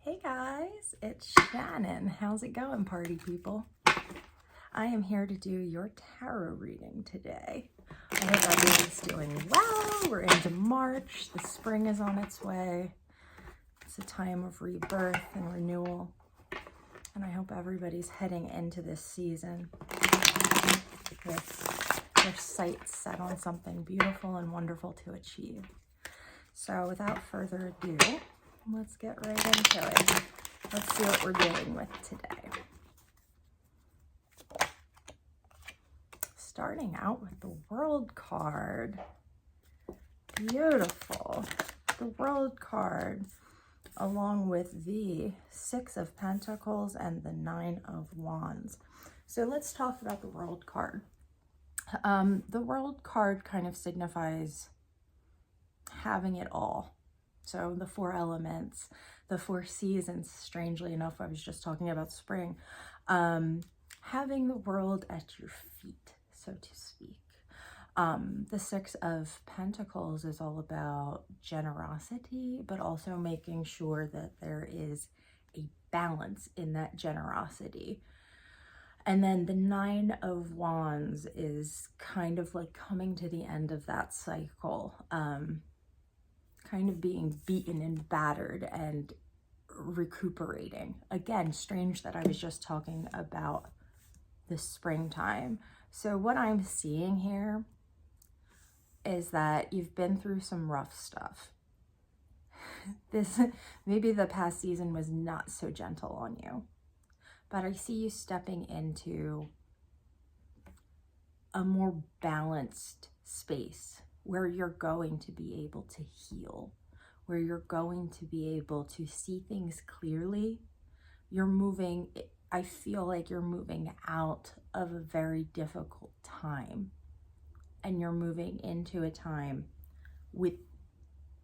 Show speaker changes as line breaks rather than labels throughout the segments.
Hey guys, it's Shannon. How's it going, party people? I am here to do your tarot reading today. I hope everyone's doing well. We're into March. The spring is on its way. It's a time of rebirth and renewal. And I hope everybody's heading into this season with their sights set on something beautiful and wonderful to achieve. So without further ado, let's get right into it. Let's see what we're dealing with today. Starting out with the World card. Beautiful. The World card, along with the Six of Pentacles and the Nine of Wands. So let's talk about the World card. The World card kind of signifies having it all. So the four elements, the four seasons, strangely enough, I was just talking about spring, having the world at your feet, so to speak. The Six of Pentacles is all about generosity, but also making sure that there is a balance in that generosity. And then the Nine of Wands is kind of like coming to the end of that cycle, kind of being beaten and battered and recuperating. Again, strange that I was just talking about the springtime. So what I'm seeing here is that you've been through some rough stuff. Maybe the past season was not so gentle on you, but I see you stepping into a more balanced space where you're going to be able to heal, where you're going to be able to see things clearly. You're moving, I feel like you're moving out of a very difficult time, and you're moving into a time with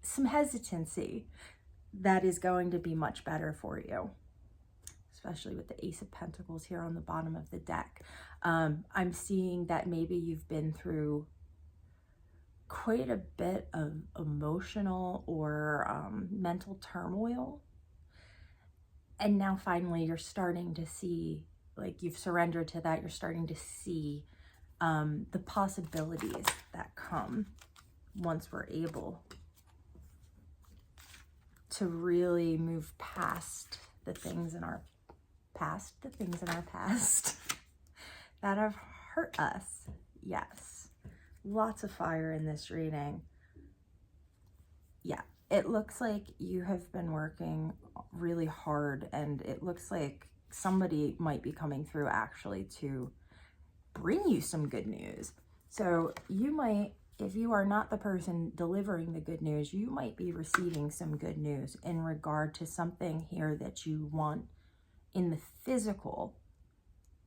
some hesitancy that is going to be much better for you, especially with the Ace of Pentacles here on the bottom of the deck. I'm seeing that maybe you've been through quite a bit of emotional or mental turmoil, and now finally you're starting to see, like, you've surrendered to that. You're starting to see the possibilities that come once we're able to really move past the things in our past that have hurt us. Yes. Lots of fire in this reading. Yeah, it looks like you have been working really hard, and it looks like somebody might be coming through actually to bring you some good news. So you might, if you are not the person delivering the good news, you might be receiving some good news in regard to something here that you want in the physical,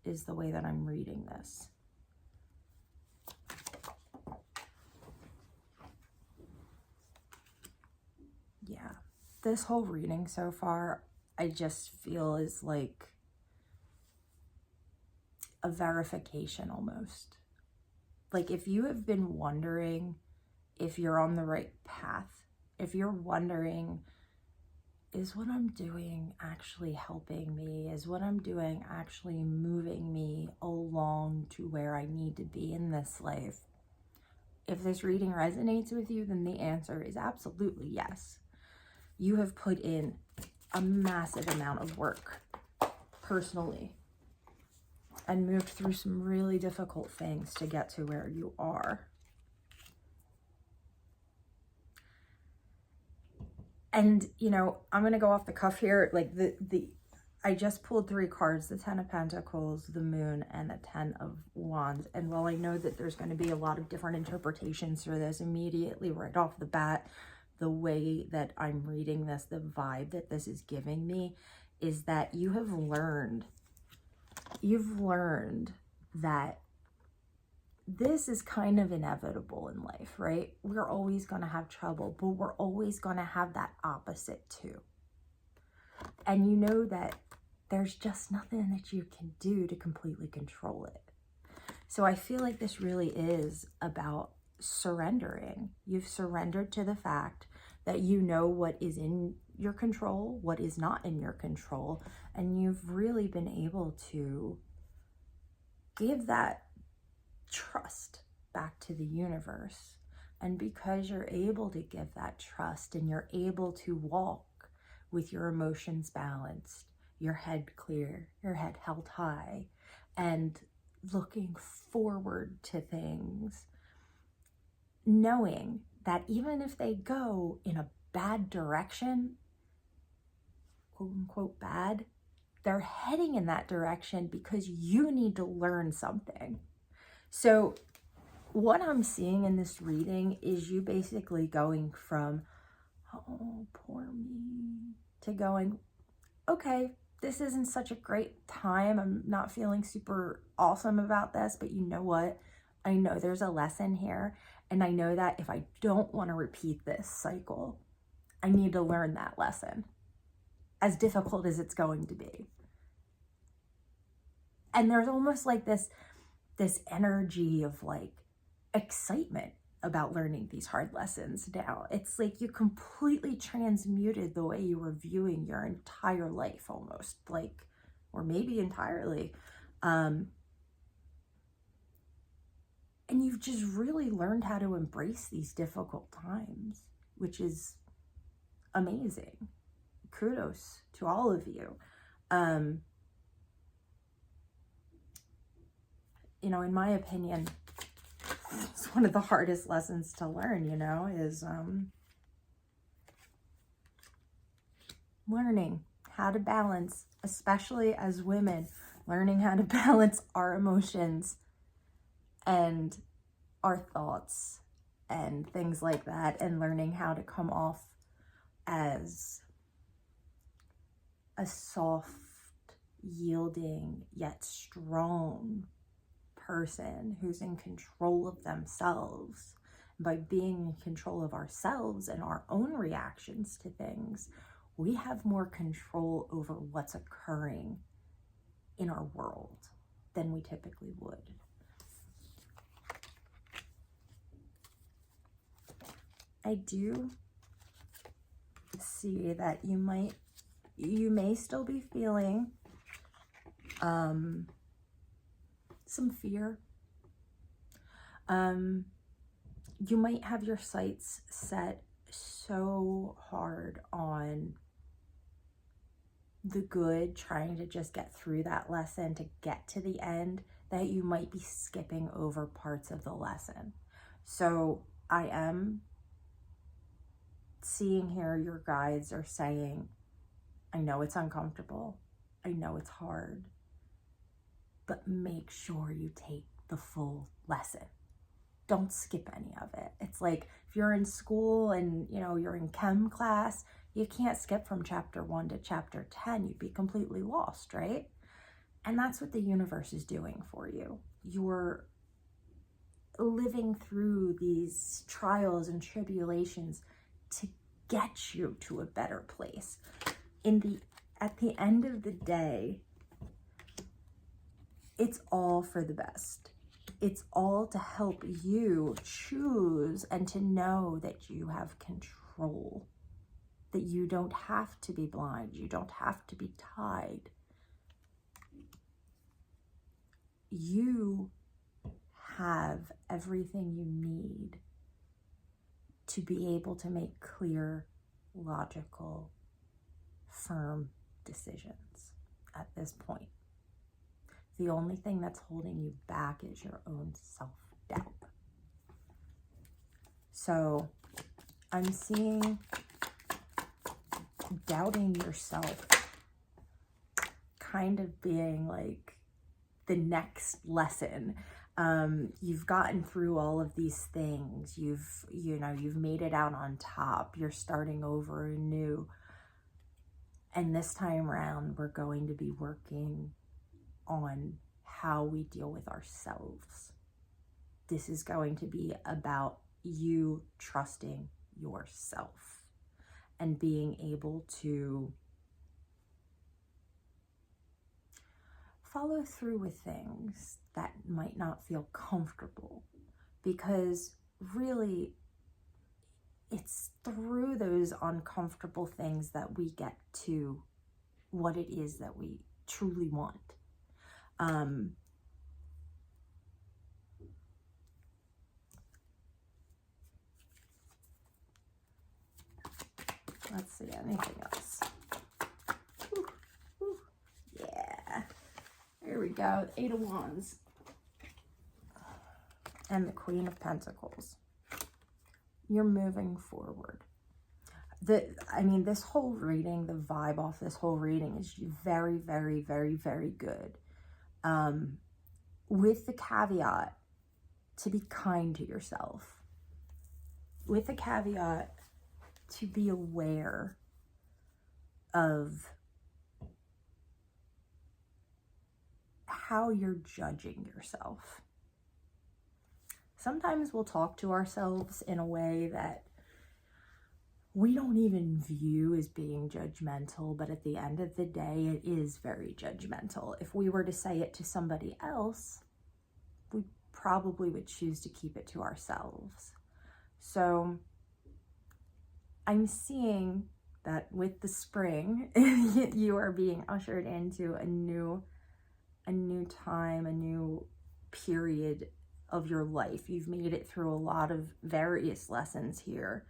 is the way that I'm reading this. Yeah, this whole reading so far, I just feel is like a verification almost. Like, if you have been wondering if you're on the right path, if you're wondering, is what I'm doing actually helping me? Is what I'm doing actually moving me along to where I need to be in this life? If this reading resonates with you, then the answer is absolutely yes. You have put in a massive amount of work personally and moved through some really difficult things to get to where you are. And, you know, I'm going to go off the cuff here. Like, I just pulled three cards, the Ten of Pentacles, the Moon, and the Ten of Wands. And while I know that there's going to be a lot of different interpretations for this, immediately right off the bat, the way that I'm reading this, the vibe that this is giving me is that you've learned that this is kind of inevitable in life, right? We're always going to have trouble, but we're always going to have that opposite too. And you know that there's just nothing that you can do to completely control it. So I feel like this really is about surrendering. You've surrendered to the fact that you know what is in your control, what is not in your control, and you've really been able to give that trust back to the universe. And because you're able to give that trust and you're able to walk with your emotions balanced, your head clear, your head held high, and looking forward to things, knowing that even if they go in a bad direction, quote unquote bad, they're heading in that direction because you need to learn something. So what I'm seeing in this reading is you basically going from, oh, poor me, to going, okay, this isn't such a great time. I'm not feeling super awesome about this, but you know what? I know there's a lesson here. And I know that if I don't want to repeat this cycle, I need to learn that lesson, as difficult as it's going to be. And there's almost like this energy of like excitement about learning these hard lessons now. It's like you completely transmuted the way you were viewing your entire life, almost, like, or maybe entirely. And you've just really learned how to embrace these difficult times, which is amazing. Kudos to all of you. You know, in my opinion, it's one of the hardest lessons to learn, you know, is learning how to balance, especially as women, learning how to balance our emotions and our thoughts and things like that, and learning how to come off as a soft, yielding, yet strong person who's in control of themselves. By being in control of ourselves and our own reactions to things, we have more control over what's occurring in our world than we typically would. I do see that you may still be feeling some fear. You might have your sights set so hard on the good, trying to just get through that lesson to get to the end, that you might be skipping over parts of the lesson. So I am seeing here your guides are saying, I know it's uncomfortable, I know it's hard, but make sure you take the full lesson. Don't skip any of it. It's like if you're in school and, you know, you're in chem class, you can't skip from chapter 1 to chapter 10. You'd be completely lost, right? And that's what the universe is doing for you. You're living through these trials and tribulations to get you to a better place. At the end of the day, it's all for the best. It's all to help you choose and to know that you have control, that you don't have to be blind, you don't have to be tied. You have everything you need to be able to make clear, logical, firm decisions at this point. The only thing that's holding you back is your own self-doubt. So I'm seeing doubting yourself kind of being like the next lesson. You've gotten through all of these things. You've made it out on top. You're starting over anew. And this time around, we're going to be working on how we deal with ourselves. This is going to be about you trusting yourself and being able to follow through with things that might not feel comfortable, because really it's through those uncomfortable things that we get to what it is that we truly want. Let's see, anything else? Ooh, ooh, yeah. There we go, 8 of Wands. And the Queen of Pentacles. You're moving forward. This whole reading, the vibe off this whole reading is very, very, very, very good. With the caveat to be kind to yourself. With the caveat to be aware of how you're judging yourself. Sometimes we'll talk to ourselves in a way that we don't even view as being judgmental, but at the end of the day, it is very judgmental. If we were to say it to somebody else, we probably would choose to keep it to ourselves. So I'm seeing that with the spring, you are being ushered into a new time, a new period of your life. You've made it through a lot of various lessons here.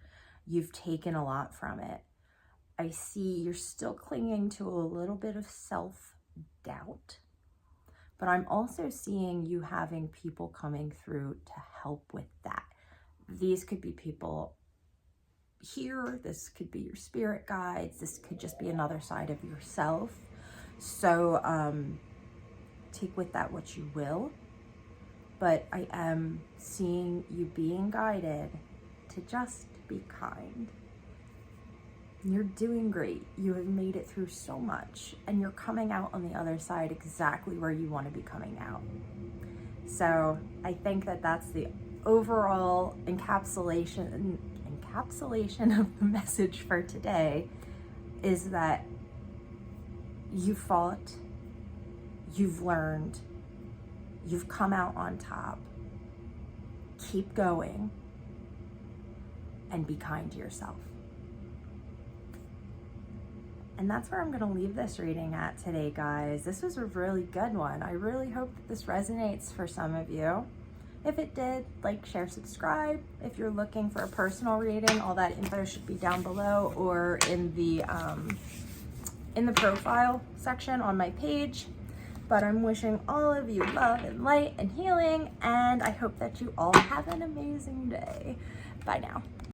You've taken a lot from it. I see you're still clinging to a little bit of self-doubt, but I'm also seeing you having people coming through to help with that. These could be people here, this could be your spirit guides, this could just be another side of yourself. So take with that what you will, but I am seeing you being guided to just be kind. You're doing great. You have made it through so much, and you're coming out on the other side exactly where you want to be coming out. So I think that that's the overall encapsulation of the message for today, is that you fought, you've learned, you've come out on top. Keep going and be kind to yourself. And that's where I'm going to leave this reading at today, guys. This was a really good one. I really hope that this resonates for some of you. If it did, like, share, subscribe. If you're looking for a personal reading, all that info should be down below or in the profile section on my page. But I'm wishing all of you love and light and healing, and I hope that you all have an amazing day. Bye now.